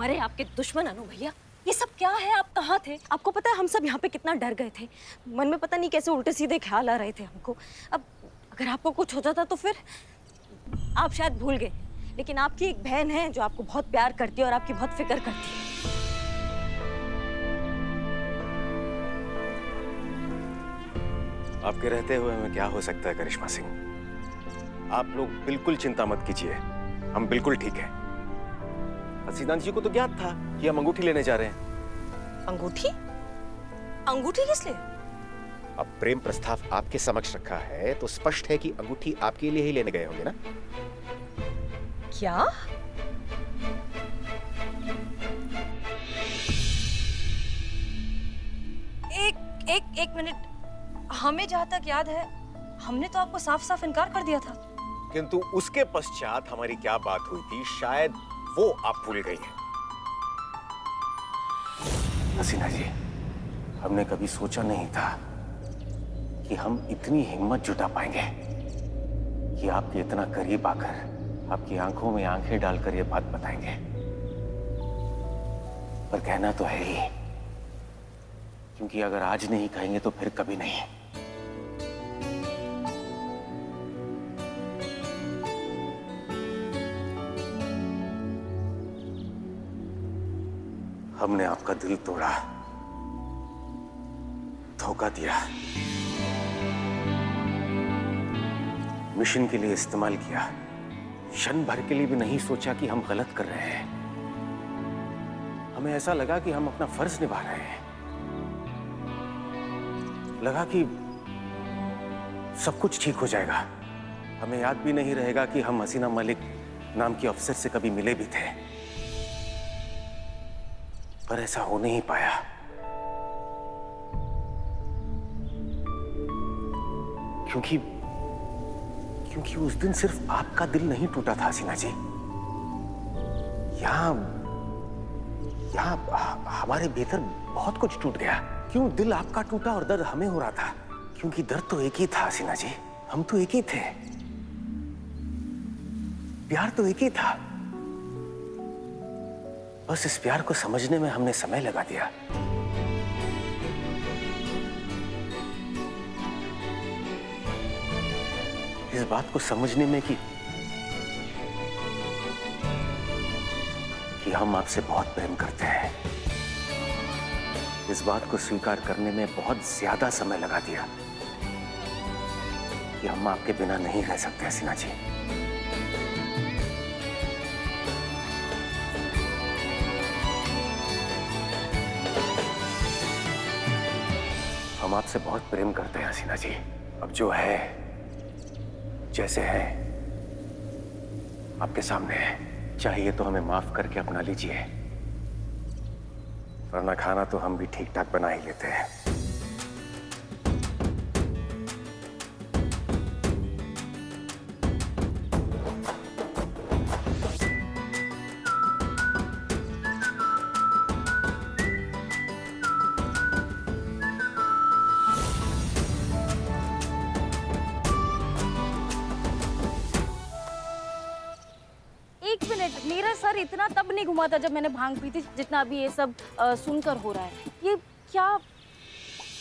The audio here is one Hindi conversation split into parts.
मरे आपके दुश्मन अनु भैया। ये सब क्या है? आप कहाँ थे? आपको पता है हम सब यहाँ पे कितना डर गए थे। मन में पता नहीं कैसे उल्टे सीधे ख्याल आ रहे थे हमको। अब अगर आपको कुछ हो जाता तो फिर आप शायद भूल गए, लेकिन आपकी एक बहन है जो आपको बहुत प्यार करती है और आपकी बहुत फिक्र करती है। आपके रहते हुए हमें क्या हो सकता है करिश्मा सिंह? आप लोग बिल्कुल चिंता मत कीजिए, हम बिल्कुल ठीक हैं। हसीना जी को तो ज्ञात था कि हम अंगूठी लेने जा रहे हैं। अंगूठी? अंगूठी किस लिए? अब प्रेम प्रस्ताव आपके समक्ष रखा है तो स्पष्ट है कि अंगूठी आपके लिए ही लेने गए होंगे ना? क्या? एक मिनट, हमें जहाँ तक याद है हमने तो आपको साफ साफ इनकार कर दिया था। किंतु उसके पश्चात हमारी क्या बात हुई थी शायद वो आप भूल गई हैं। हसीना जी, हमने कभी सोचा नहीं था कि हम इतनी हिम्मत जुटा पाएंगे कि आपके इतना करीब आकर आपकी आंखों में आंखें डालकर ये बात बताएंगे। पर कहना तो है ही, क्योंकि अगर आज नहीं कहेंगे तो फिर कभी नहीं। हमने आपका दिल तोड़ा, धोखा दिया, मिशन के लिए इस्तेमाल किया। क्षण भर के लिए भी नहीं सोचा कि हम गलत कर रहे हैं। हमें ऐसा लगा कि हम अपना फर्ज निभा रहे हैं। लगा कि सब कुछ ठीक हो जाएगा। हमें याद भी नहीं रहेगा कि हम हसीना मलिक नाम की अफसर से कभी मिले भी थे। पर ऐसा हो नहीं पाया। क्योंकि उस दिन सिर्फ आपका दिल नहीं टूटा था हसीना जी। यहां हमारे भीतर बहुत कुछ टूट गया। क्यों दिल आपका टूटा और दर्द हमें हो रहा था? क्योंकि दर्द तो एक ही था हसीना जी, हम तो एक ही थे, प्यार तो एक ही था। बस इस प्यार को समझने में हमने समय लगा दिया। इस बात को समझने में कि हम आपसे बहुत प्रेम करते हैं। इस बात को स्वीकार करने में बहुत ज्यादा समय लगा दिया कि हम आपके बिना नहीं रह सकते हसीना जी। हम आपसे बहुत प्रेम करते हैं हसीना जी। अब जो है, जैसे है, आपके सामने है। चाहिए तो हमें माफ करके अपना लीजिए, वरना खाना तो हम भी ठीक ठाक बना ही लेते हैं। मेरा सर इतना तब नहीं घुमा था जब मैंने भांग पी थी जितना अभी ये सब सुनकर हो रहा है। ये क्या?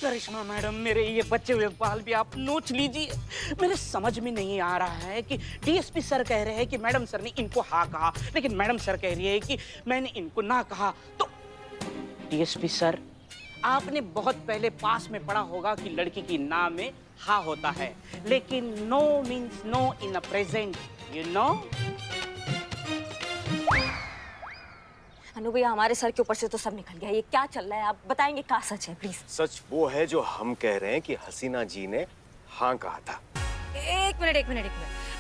करिश्मा मैडम, मेरे ये बच्चे हुए बाल भी आप नोच लीजिए। मेरे समझ में नहीं आ रहा है कि डीएसपी सर कह रहे हैं कि मैडम सर ने इनको हाँ कहा, लेकिन मैडम सर कह रही है कि मैंने इनको ना कहा। तो डीएसपी सर, आपने बहुत पहले पास में पढ़ा होगा कि लड़की की ना में हाँ होता है, लेकिन no means no in a present, you know. Anu भैया, हमारे सर के ऊपर से तो सब निकल गया। ये क्या चल रहा है? आप बताएंगे क्या सच है प्लीज? सच वो है जो हम कह रहे हैं कि हसीना जी ने हाँ कहा था। एक मिनट।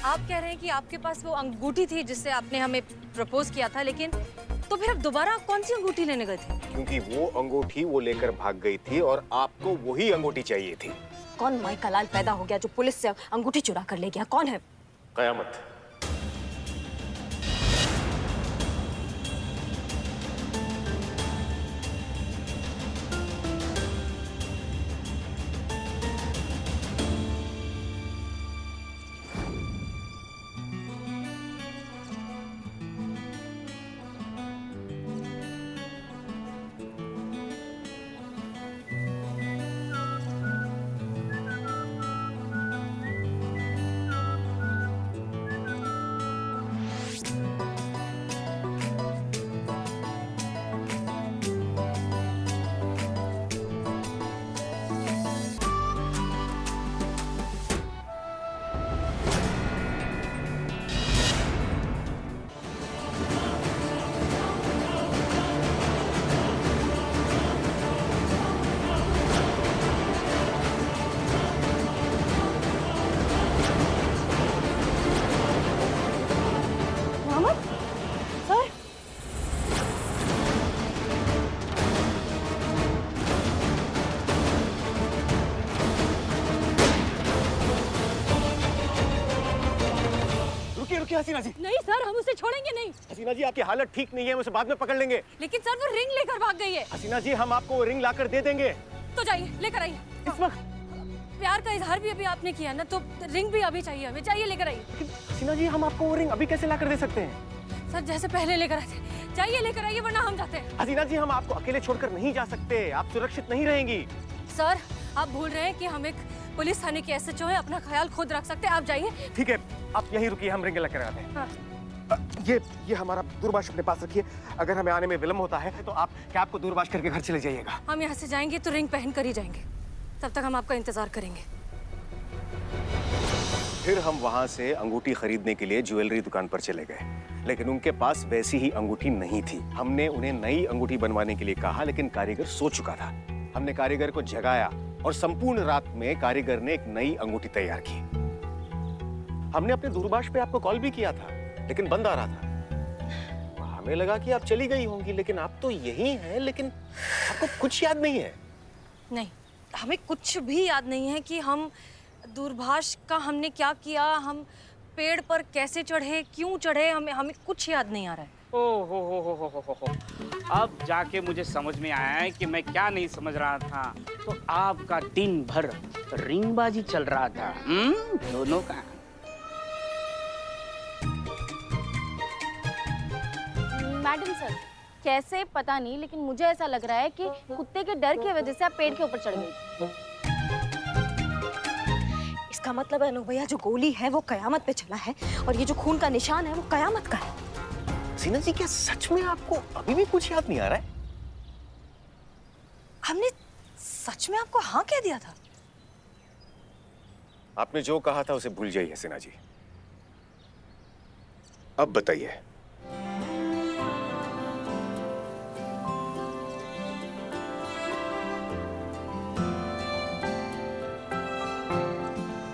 आप कह रहे हैं कि आपके पास वो अंगूठी थी जिससे आपने हमें प्रपोज किया था, लेकिन तो फिर अब दोबारा कौन सी अंगूठी लेने गए थे? क्योंकि वो अंगूठी वो लेकर भाग गई थी और आपको वही अंगूठी चाहिए थी। कौन माई का लाल पैदा हो गया जो पुलिस से अंगूठी चुरा कर ले गया? कौन है? कयामत। रुकिए हसीना जी। नहीं सर, हम उसे छोड़ेंगे नहीं। हसीना जी आपकी हालत ठीक नहीं है, उसे बाद में पकड़ लेंगे। लेकिन सर वो रिंग लेकर भाग गई है। हसीना जी हम आपको वो रिंग लाकर दे देंगे। तो जाइए लेकर आइए। इस वक्त? प्यार का इजहार भी अभी आपने किया ना, तो रिंग भी अभी चाहिए हमें। चाहिए लेकर आइए। हसीना जी हम आपको वो रिंग अभी कैसे लाकर दे सकते हैं? सर जैसे पहले लेकर आए थे। चाहिए लेकर आइए वरना हम जाते हैं। हसीना जी हम आपको अकेले छोड़कर नहीं जा सकते, आप सुरक्षित नहीं रहेंगी। सर आप भूल रहे हैं कि हम एक पुलिस थाने के एसएचओ हैं, अपना ख्याल खुद रख सकते हैं। आप जाइए। ठीक है आप यहीं रुकिए, हम रिंग लेकर आते हैं। हाँ। ये हमारा दूरभाष अपने पास रखिए, अगर हमें आने में विलम्ब होता है तो आप कैब को दूरभाष करके घर चले जाइएगा। हम यहाँ से जाएंगे तो रिंग पहन कर ही जाएंगे, तब तक हम आपका इंतजार करेंगे। फिर हम वहां से अंगूठी खरीदने के लिए ज्वेलरी दुकान पर चले गए, लेकिन उनके पास वैसी ही अंगूठी नहीं थी। हमने उन्हें नई अंगूठी बनवाने के लिए कहा, लेकिन कारीगर सो चुका था। हमने कारीगर को जगाया और संपूर्ण रात में कारीगर ने एक नई अंगूठी तैयार की। हमने अपने दूरभाष पे आपको कॉल भी किया था, लेकिन बंद आ रहा था। हमें लगा कि आप चली गई होंगी, लेकिन आप तो यहीं हैं, लेकिन आपको कुछ याद नहीं है। नहीं, हमें कुछ भी याद नहीं है कि हम दूरभाष का हमने क्या किया, हम पेड़ पर कैसे चढ़े, क्यों चढ़े, हमें कुछ याद नहीं आ रहा है। ओ हो। अब जाके मुझे समझ में आया है कि मैं क्या नहीं समझ रहा था। तो आपका दिन भर रिंगबाजी चल रहा था, दोनों का। मैडम सर, कैसे पता नहीं, लेकिन मुझे ऐसा लग रहा है कि कुत्ते के डर की वजह से आप पेड़ के ऊपर चढ़ गई। इसका मतलब है अनु भैया जो गोली है वो कयामत पे चला है, और ये जो खून का निशान है वो कयामत का है। हसीना जी क्या सच में आपको अभी भी कुछ याद नहीं आ रहा है? हमने सच में आपको हाँ कह दिया था? आपने जो कहा था उसे भूल जाइए हसीना जी। अब बताइए,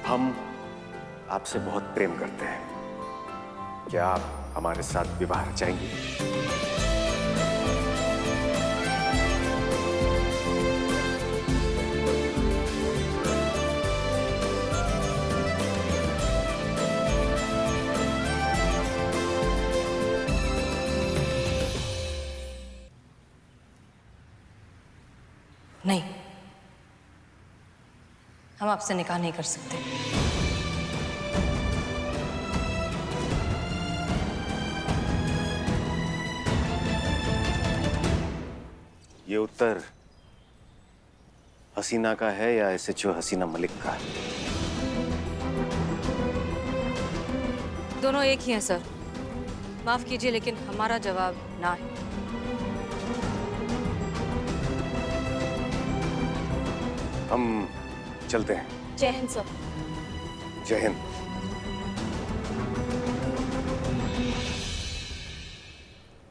हम आपसे बहुत प्रेम करते हैं, क्या आप हमारे साथ विवाह रचाएंगी? नहीं, हम आपसे निकाह नहीं कर सकते। ये उत्तर हसीना का है या एसएचओ हसीना मलिक का? दोनों एक ही हैं सर। माफ कीजिए लेकिन हमारा जवाब ना है। हम चलते हैं। जय हिंद सर। जय हिंद।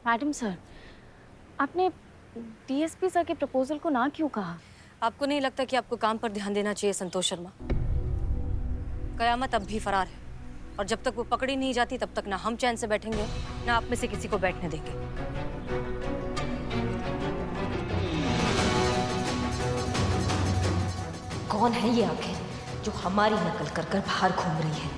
मैडम सर, आपने डीएसपी सर के प्रपोजल को ना क्यों कहा? आपको नहीं लगता कि आपको काम पर ध्यान देना चाहिए संतोष शर्मा? कयामत अब भी फरार है, और जब तक वो पकड़ी नहीं जाती तब तक ना हम चैन से बैठेंगे ना आप में से किसी को बैठने देंगे। कौन है ये आंखें जो हमारी नकल कर कर बाहर घूम रही है?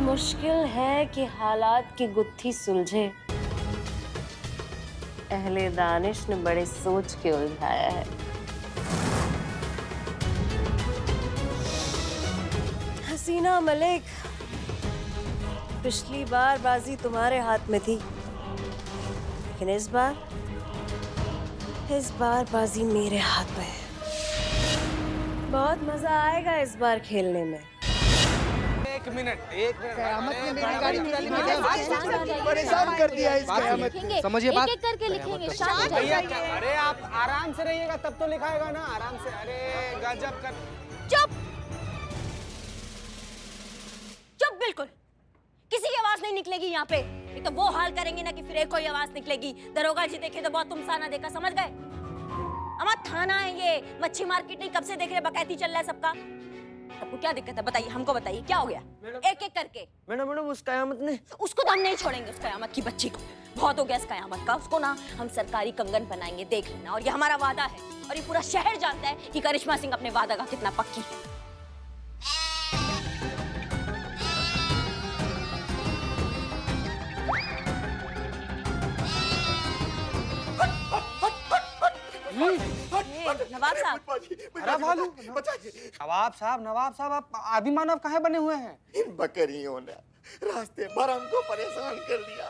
मुश्किल है कि हालात की गुत्थी सुलझे। अहले दानिश ने बड़े सोच के उलझाया है। हसीना मलिक, पिछली बार बाजी तुम्हारे हाथ में थी, लेकिन इस बार बाजी मेरे हाथ में है। बहुत मजा आएगा इस बार खेलने में। एक मिनट परेशान कर दिया इस कयामत ने। समझिए बात। एक-एक करके लिखेंगे। भैया अरे आप आराम से रहिएगा तब तो लिखाएगा ना, आराम से। अरे गजब कर। चुप बिल्कुल किसी की आवाज नहीं निकलेगी यहाँ पे। ये तो वो हाल करेंगे ना कि फिर एक कोई आवाज निकलेगी। दरोगा जी देखे तो बहुत तुमसाना देखा, समझ गए? हमारा थाना है ये, मच्छी मार्केट नहीं। कब से देख रहे बकैती चल रहा है सबका। आपको क्या दिक्कत है बताइए, हमको बताइए क्या हो गया। एक एक करके। मैडम उस कयामत ने उसको तो हम नहीं छोड़ेंगे, उस कयामत की बच्ची को। बहुत हो गया इस कयामत का। उसको ना हम सरकारी कंगन बनाएंगे, देख लेना। और ये हमारा वादा है और ये पूरा शहर जानता है कि करिश्मा सिंह अपने वादा का कितना पक्की है। नवाब साहब, अरे भालू नवाब साहब आप आदि मानव काहे बने हुए हैं? इन बकरियों ने रास्ते भर हमको परेशान कर दिया।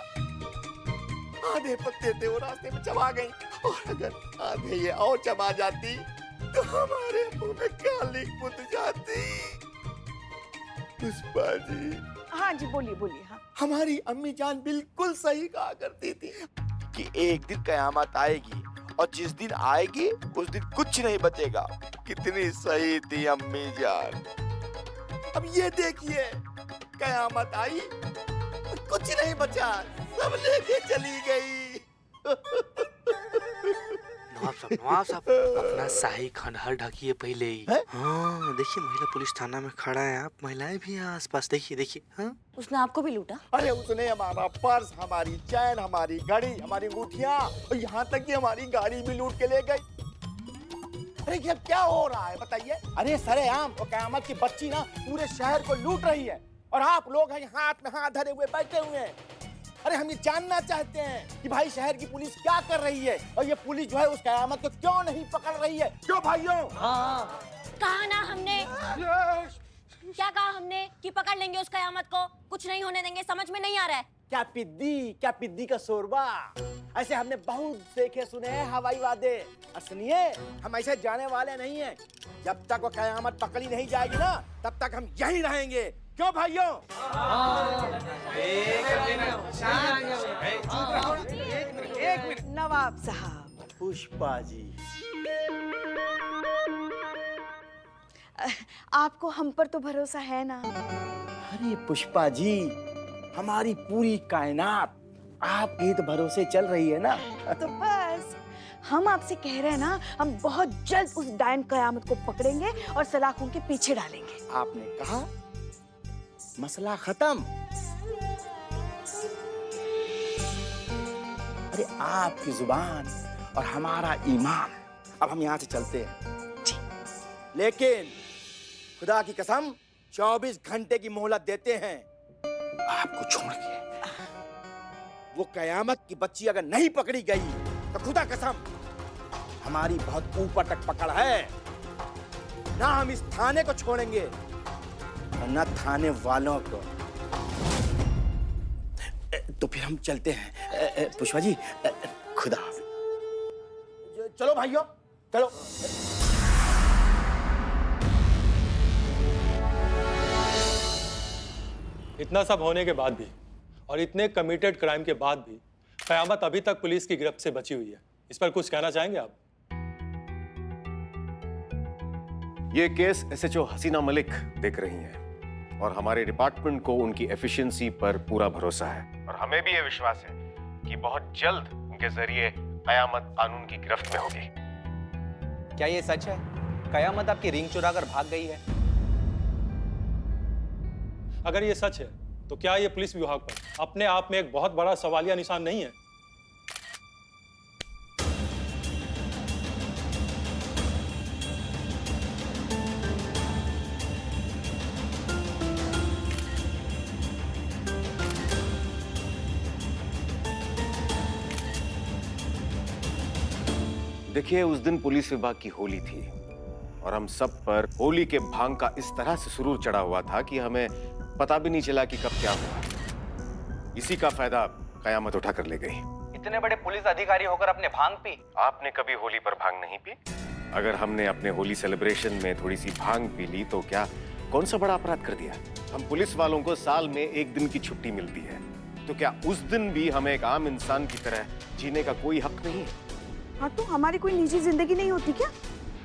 आधे पत्ते थे वो रास्ते में चबा गई, और अगर आधे ये और चबा जाती तो हमारे मुंह में काली कुद जाती। पुष्पा जी। हाँ जी, बोलिए बोलिए। हाँ, हमारी अम्मी जान बिल्कुल सही कहा करती थी कि एक दिन कयामत आएगी, और जिस दिन आएगी उस दिन कुछ नहीं बचेगा। कितनी सही थी अम्मी जान। अब ये देखिए, कयामत आई, कुछ नहीं बचा, सब लेके चली गई। नवाब साहब अपना शाही खंडहर ढकिए पहले ही। हाँ देखिए, महिला पुलिस थाना में खड़ा है, आप महिलाएं भी हैं आसपास। देखिए देखिए। हाँ, उसने आपको भी लूटा? अरे उसने हमारा पर्स, हमारी चैन, हमारी घड़ी, हमारी अंगूठियां, और यहाँ तक कि हमारी गाड़ी भी लूट के ले गई। अरे ये क्या हो रहा है बताइए? अरे सरेआम वो कयामत की बच्ची ना पूरे शहर को लूट रही है, और आप लोग हैं हाथ में हाथ धरे हुए बैठे हुए हैं। अरे हम ये जानना चाहते हैं कि भाई शहर की पुलिस क्या कर रही है, और ये पुलिस जो है उस कयामत को क्यों नहीं पकड़ रही है? क्यों भाइयों? कहा ना हमने, क्या कहा हमने कि पकड़ लेंगे उस कयामत को, कुछ नहीं होने देंगे। समझ में नहीं आ रहा है? क्या पिद्दी का शोरबा। ऐसे हमने बहुत देखे सुने हैं हवाई वादे। और सुनिए, हम ऐसे जाने वाले नहीं हैं। जब तक वो कयामत पकड़ी नहीं जाएगी ना, तब तक हम यहीं रहेंगे। क्यों भाइयों? एक मिनट नवाब साहब। पुष्पा जी, आपको हम पर तो भरोसा है ना? अरे पुष्पा जी, हमारी पूरी कायनात आपके तो भरोसे चल रही है ना। तो बस हम आपसे कह रहे हैं ना, हम बहुत जल्द उस डायन कयामत को पकड़ेंगे और सलाखों के पीछे डालेंगे। आपने कहा मसला खत्म। अरे आपकी जुबान और हमारा ईमान। अब हम यहाँ से चलते हैं, लेकिन खुदा की कसम 24 घंटे की मोहलत देते हैं आपको छोड़ के। वो कयामत की बच्ची अगर नहीं पकड़ी गई तो खुदा कसम हमारी बहुत ऊपर तक पकड़ है। ना हम इस थाने को छोड़ेंगे और न थाने वालों को। तो फिर हम चलते हैं। पुष्पा जी, खुदा। चलो भाइयों, चलो। इतना सब होने के बाद भी और इतने कमिटेड क्राइम के बाद भी कयामत अभी तक पुलिस की गिरफ्त से बची हुई है। इस पर कुछ कहना चाहेंगे आप? ये केस एसएचओ हसीना मलिक देख रही हैं, और हमारे डिपार्टमेंट को उनकी एफिशिएंसी पर पूरा भरोसा है, और हमें भी ये विश्वास है कि बहुत जल्द उनके जरिए कयामत कानून की गिरफ्त में होगी। क्या ये सच है? कयामत आपकी रिंग चुरा कर भाग गई है? अगर ये सच है तो क्या ये पुलिस विभाग पर अपने आप में एक बहुत बड़ा सवालिया निशान नहीं है? देखिए, उस दिन पुलिस विभाग की होली थी, और हम सब पर होली के भांग का इस तरह से सुरूर चढ़ा हुआ था कि हमें पता भी नहीं चला कि कब क्या हुआ। इसी का फायदा कयामत उठा कर ले गई। इतने बड़े पुलिस अधिकारी होकर अपने भांग पी? आपने कभी होली पर भांग नहीं पी? अगर हमने अपने होली सेलिब्रेशन में थोड़ी सी भांग पी ली तो क्या कौन सा बड़ा अपराध कर दिया? हम पुलिस वालों को साल में एक दिन की छुट्टी मिलती है, तो क्या उस दिन भी हमें एक आम इंसान की तरह जीने का कोई हक नहीं है? हाँ, तो हमारी कोई निजी जिंदगी नहीं होती क्या?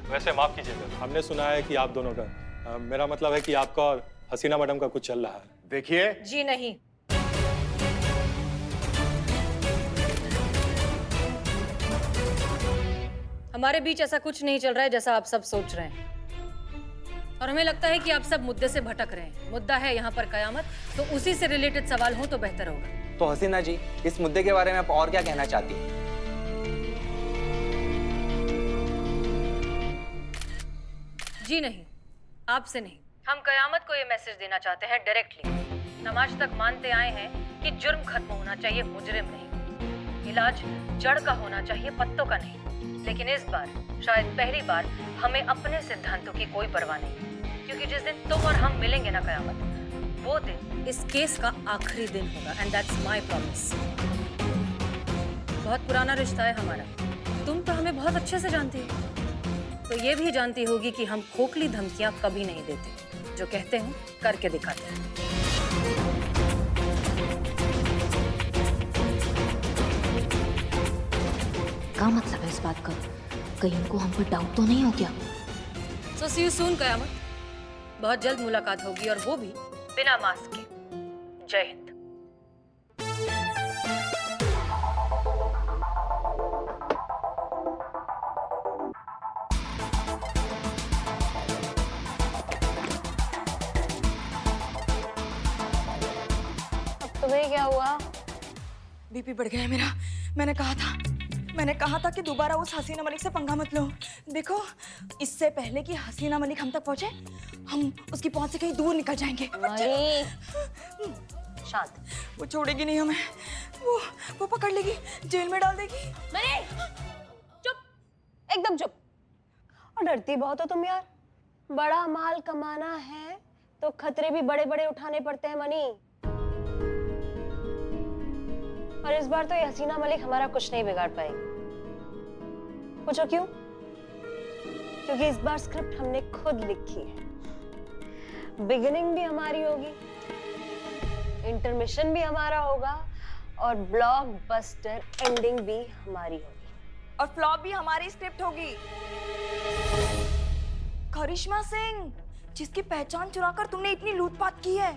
वैसे माफ कीजिएगा, हमने सुना है कि आप दोनों का मेरा मतलब है कि आपका और हसीना मैडम का कुछ चल रहा है। देखिए, जी नहीं। हमारे बीच ऐसा कुछ नहीं चल रहा है जैसा आप सब सोच रहे हैं, और हमें लगता है कि आप सब मुद्दे से भटक रहे हैं। मुद्दा है यहाँ पर कयामत, तो उसी से रिलेटेड सवाल हो तो बेहतर होगा। तो हसीना जी, इस मुद्दे के बारे में आप और क्या कहना चाहती हैं? जी नहीं, आपसे नहीं। हम कयामत को ये मैसेज देना चाहते हैं डायरेक्टली। हम आज तक मानते आए हैं कि जुर्म खत्म होना चाहिए, मुजरिम नहीं। इलाज जड़ का होना चाहिए, पत्तों का नहीं। लेकिन इस बार, शायद पहली बार, हमें अपने सिद्धांतों की कोई परवाह नहीं, क्योंकि जिस दिन तुम और हम मिलेंगे ना कयामत, वो दिन इस केस का आखिरी दिन होगा। And that's my promise. बहुत पुराना रिश्ता है हमारा। तुम तो हमें बहुत अच्छे से जानती हो, तो ये भी जानती होगी कि हम खोखली धमकियां कभी नहीं देते। जो कहते हैं करके दिखाते हैं। क्या मतलब है इस बात का? कहीं उनको हम पर डाउट तो नहीं हो गया? सो सी यू सून कयामत। बहुत जल्द मुलाकात होगी, और वो भी बिना मास्क के। जय हिंद। तुम्हें क्या हुआ? बीपी बढ़ गया है मेरा। मैंने कहा था कि दोबारा उस हसीना मलिक से पंगा मत लो। देखो, इससे पहले कि हसीना मलिक हम तक पहुंचे, हम उसकी पहुंच से कहीं दूर निकल जाएंगे। शांत। वो छोड़ेगी नहीं हमें। वो पकड़ लेगी, जेल में डाल देगी। चुप, एकदम चुप। और डरती बहुत हो तुम यार। बड़ा माल कमाना है तो खतरे भी बड़े बड़े उठाने पड़ते हैं मनी। और इस बार तो ये हसीना मलिक हमारा कुछ नहीं बिगाड़ पाएगी। पूछो क्यों? क्योंकि इस बार स्क्रिप्ट हमने खुद लिखी है। बिगिनिंग भी हमारी होगी, इंटरमिशन भी हमारा होगा, और ब्लॉकबस्टर एंडिंग भी हमारी होगी। और फ्लॉप भी हमारी स्क्रिप्ट होगी। करिश्मा सिंह, जिसकी पहचान चुराकर तुमने इतनी लूटपाट की है,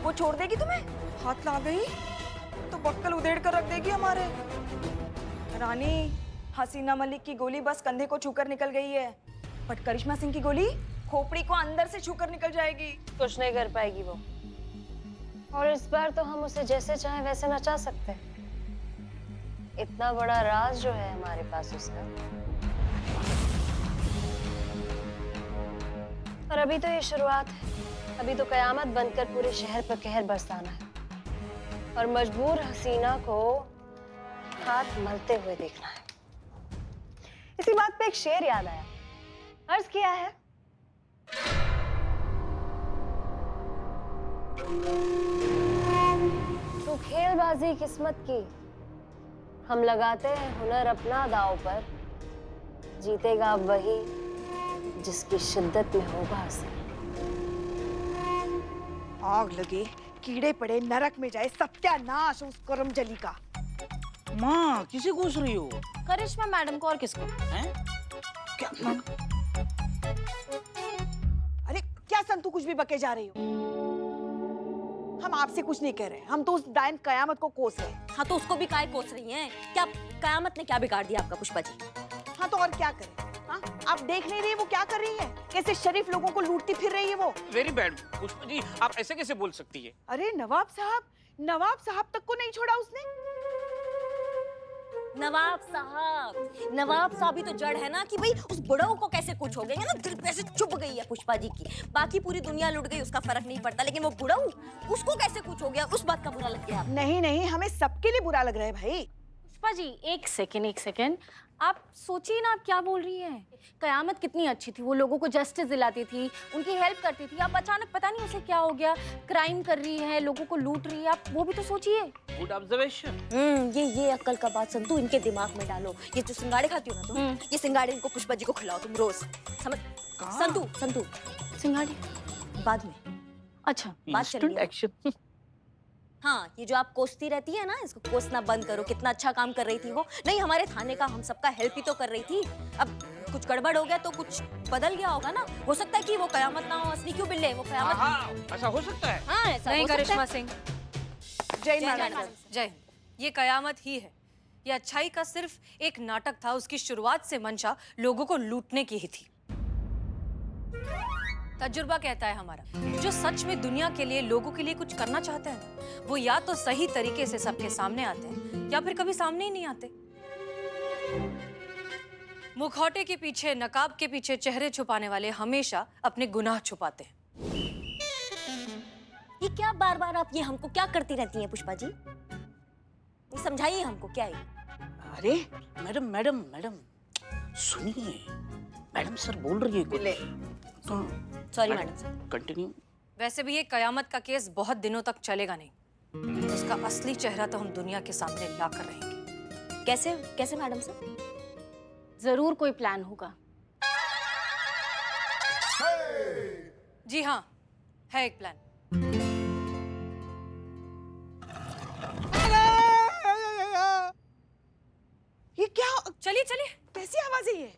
वो छोड़ देगी तुम्हें? हाथ ला गई तो बक्कल उधेड़ कर रख देगी हमारे। रानी, हसीना मलिक की गोली बस कंधे को छूकर निकल गई है, बट करिश्मा सिंह की गोली खोपड़ी को अंदर से छूकर निकल जाएगी। कुछ नहीं कर पाएगी वो। और इस बार तो हम उसे जैसे चाहे वैसे नचा सकते हैं। इतना बड़ा राज जो है हमारे पास उसका। और अभी तो ये शुरुआत है। अभी तो कयामत बनकर पूरे शहर पर कहर बरसाना है, और मजबूर हसीना को हाथ मलते हुए देखना है। इसी बात पे एक शेर याद आया। अर्ज किया है, तू खेलबाजी किस्मत की, हम लगाते हैं हुनर अपना दांव पर, जीतेगा वही जिसकी शिद्दत में होगा असर। आग लगे, कीड़े पड़े, नरक में जाए, सत्यानाश उस करमजली का। माँ, किसे घुस रही हो? करिश्मा मैडम को। और किसको? हैं? क्या? अरे क्या संतू कुछ भी बके जा रही हो? हम आपसे कुछ नहीं कह रहे, हम तो उस डायन कयामत को कोस रहे हैं। हाँ, तो उसको भी काय कोस रही हैं? क्या कयामत ने क्या बिगाड़ दिया आपका पुष्पा जी? हाँ, तो और क्या करें? हाँ, आप देख नहीं रही वो क्या कर रही है? कैसे शरीफ लोगों को लूटती फिर रही है वो। वेरी बैड पुष्पा जी, आप ऐसे कैसे बोल सकती है? अरे नवाब साहब तक को नहीं छोड़ा उसने। नवाब साहब ही तो जड़ है ना, कि भाई उस बुढ़ऊ को कैसे कुछ हो गया ना, दिल पे ऐसे चुभ गई है पुष्पा जी की। बाकी पूरी दुनिया लुट गई, उसका फर्क नहीं पड़ता, लेकिन वो बुढ़ऊ, उसको कैसे कुछ हो गया, उस बात का बुरा लग गया। नहीं, हमें सबके लिए बुरा लग रहा है भाई। पुष्पा जी, एक सेकेंड, आप सोचिए ना, आप क्या बोल रही हैं? कयामत कितनी अच्छी थी, वो लोगों को जस्टिस दिलाती थी, उनकी हेल्प करती थी। अब अचानक पता नहीं उसे क्या हो गया, क्राइम कर रही है, लोगों को लूट रही है। आप वो भी तो सोचिए। Good observation. ये अक्ल का बात संतू इनके दिमाग में डालो। ये जो सिंगाड़े खाती हो ना तुम, ये सिंगाड़े इनको पुष्पा जी को खिलाओ तुम रोज, समझ? संतू सिंगाड़ी बाद में। अच्छा, बात चल रही है। हाँ, ये जो आप कोसती रहती है ना, इसको कोसना बंद करो। कितना अच्छा काम कर रही थी वो। नहीं, हमारे थाने का हम सबका हेल्प ही तो कर रही थी। अब कुछ गड़बड़ हो गया तो कुछ बदल गया होगा ना। हो सकता है कि वो कयामत ना हो, असली क्यों बिल्ले, वो कयामत। हाँ, ऐसा हो सकता है। हाँ, ऐसा नहीं हो सकता करिश्मा है। सिंह, जय जय माता माता दी। जय हिंद। ये कयामत ही है। ये अच्छाई का सिर्फ एक नाटक था। उसकी शुरुआत से मंशा लोगों को लूटने की ही थी। तजुर्बा कहता है हमारा, जो सच में दुनिया के लिए, लोगों के लिए कुछ करना चाहते हैं ना, वो या तो सही तरीके से सबके सामने आते हैं या फिर कभी सामने ही नहीं आते। मुखौटे के पीछे, नकाब के पीछे चेहरे छुपाने वाले हमेशा अपने गुनाह छुपाते हैं। ये क्या बार बार आप ये हमको क्या करती रहती हैं पुष्पा जी? ये समझाइए हमको क्या है। अरे मैडम मैडम मैडम सुनिए, मैडम सर बोल रही है कुछ। Sorry madam sir. कंटिन्यू। वैसे भी ये कयामत का केस बहुत दिनों तक चलेगा नहीं। उसका असली चेहरा तो हम दुनिया के सामने लाकर रहेंगे। कैसे कैसे मैडम सर? जरूर कोई प्लान होगा। जी हाँ, है एक प्लान। ये क्या? चलिए चलिए। कैसी आवाज है ये?